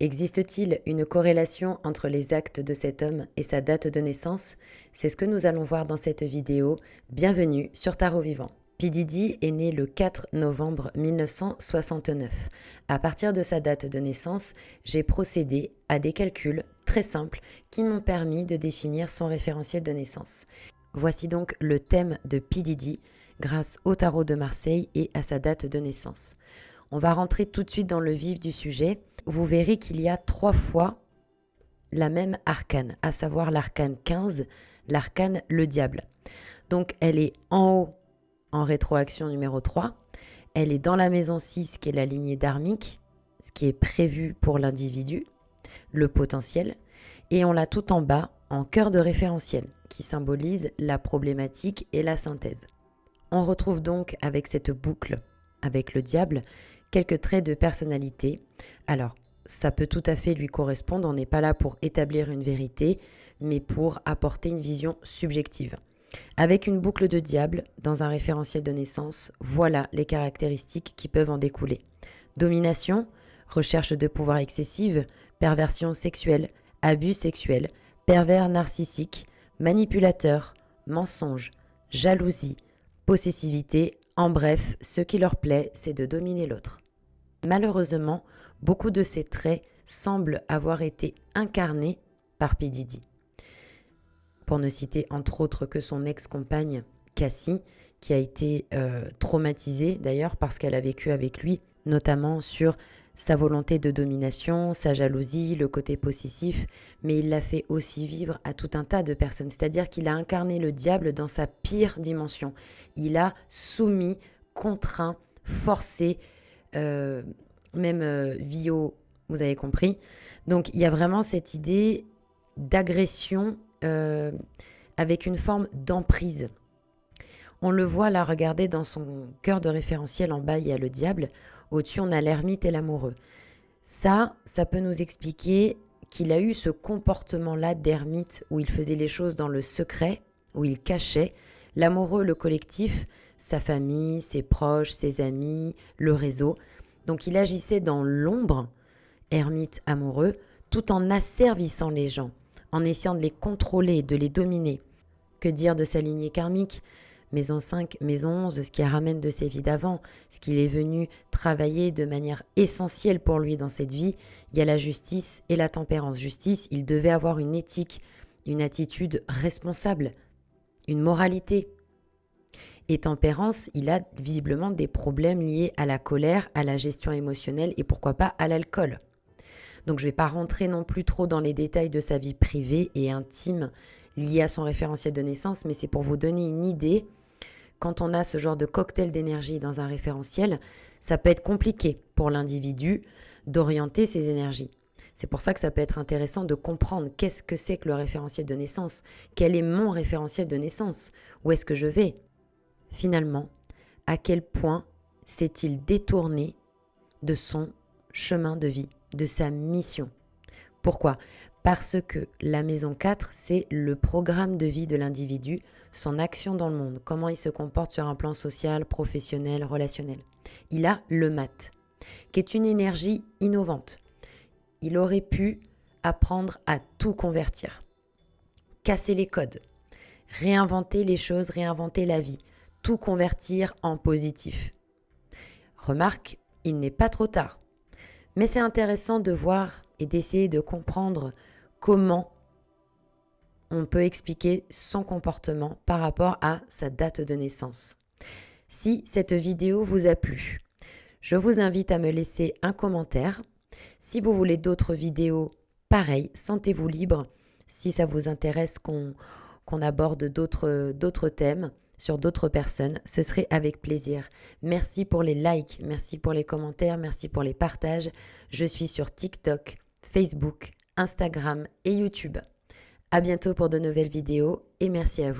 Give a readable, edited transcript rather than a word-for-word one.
Existe-t-il une corrélation entre les actes de cet homme et sa date de naissance? C'est ce que nous allons voir dans cette vidéo. Bienvenue sur Tarot Vivant. P. Diddy est né le 4 novembre 1969. À partir de sa date de naissance, j'ai procédé à des calculs très simples qui m'ont permis de définir son référentiel de naissance. Voici donc le thème de P. Diddy grâce au tarot de Marseille et à sa date de naissance. On va rentrer tout de suite dans le vif du sujet. Vous verrez qu'il y a 3 fois la même arcane, à savoir l'arcane 15, l'arcane le diable. Donc elle est en haut en rétroaction numéro 3. Elle est dans la maison 6 qui est la lignée dharmique, ce qui est prévu pour l'individu, le potentiel. Et on l'a tout en bas en cœur de référentiel qui symbolise la problématique et la synthèse. On retrouve donc avec cette boucle, avec le diable, quelques traits de personnalité. Alors, ça peut tout à fait lui correspondre, on n'est pas là pour établir une vérité, mais pour apporter une vision subjective. Avec une boucle de diable dans un référentiel de naissance, voilà les caractéristiques qui peuvent en découler. Domination, recherche de pouvoir excessive, perversion sexuelle, abus sexuel, pervers narcissique, manipulateur, mensonge, jalousie, possessivité. En bref, ce qui leur plaît, c'est de dominer l'autre. Malheureusement, beaucoup de ces traits semblent avoir été incarnés par P. Diddy. Pour ne citer entre autres que son ex-compagne Cassie, qui a été traumatisée d'ailleurs parce qu'elle a vécu avec lui, notamment sur sa volonté de domination, sa jalousie, le côté possessif, mais il l'a fait aussi vivre à tout un tas de personnes. C'est-à-dire qu'il a incarné le diable dans sa pire dimension. Il a soumis, contraint, forcé, Vio, vous avez compris. Donc il y a vraiment cette idée d'agression avec une forme d'emprise. On le voit là, regardez dans son cœur de référentiel en bas, il y a le diable. Au-dessus, on a l'ermite et l'amoureux. Ça peut nous expliquer qu'il a eu ce comportement-là d'ermite où il faisait les choses dans le secret, où il cachait. L'amoureux, le collectif, sa famille, ses proches, ses amis, le réseau. Donc il agissait dans l'ombre, ermite amoureux, tout en asservissant les gens, en essayant de les contrôler, de les dominer. Que dire de sa lignée karmique ? Maison 5, maison 11, ce qui ramène de ses vies d'avant, ce qu'il est venu travailler de manière essentielle pour lui dans cette vie. Il y a la justice et la tempérance. Justice, il devait avoir une éthique, une attitude responsable, une moralité. Et tempérance, il a visiblement des problèmes liés à la colère, à la gestion émotionnelle et pourquoi pas à l'alcool. Donc je ne vais pas rentrer non plus trop dans les détails de sa vie privée et intime liée à son référentiel de naissance, mais c'est pour vous donner une idée. Quand on a ce genre de cocktail d'énergie dans un référentiel, ça peut être compliqué pour l'individu d'orienter ses énergies. C'est pour ça que ça peut être intéressant de comprendre qu'est-ce que c'est que le référentiel de naissance, quel est mon référentiel de naissance, où est-ce que je vais. Finalement, à quel point s'est-il détourné de son chemin de vie, de sa mission. Pourquoi ? Parce que la maison 4, c'est le programme de vie de l'individu, son action dans le monde, comment il se comporte sur un plan social, professionnel, relationnel. Il a le mat, qui est une énergie innovante. Il aurait pu apprendre à tout convertir, casser les codes, réinventer les choses, réinventer la vie, tout convertir en positif. Remarque, il n'est pas trop tard. Mais c'est intéressant de voir et d'essayer de comprendre comment on peut expliquer son comportement par rapport à sa date de naissance. Si cette vidéo vous a plu, je vous invite à me laisser un commentaire. Si vous voulez d'autres vidéos, pareil, sentez-vous libre. Si ça vous intéresse qu'on aborde d'autres thèmes sur d'autres personnes, ce serait avec plaisir. Merci pour les likes, merci pour les commentaires, merci pour les partages. Je suis sur TikTok, Facebook, Instagram et YouTube. À bientôt pour de nouvelles vidéos et merci à vous.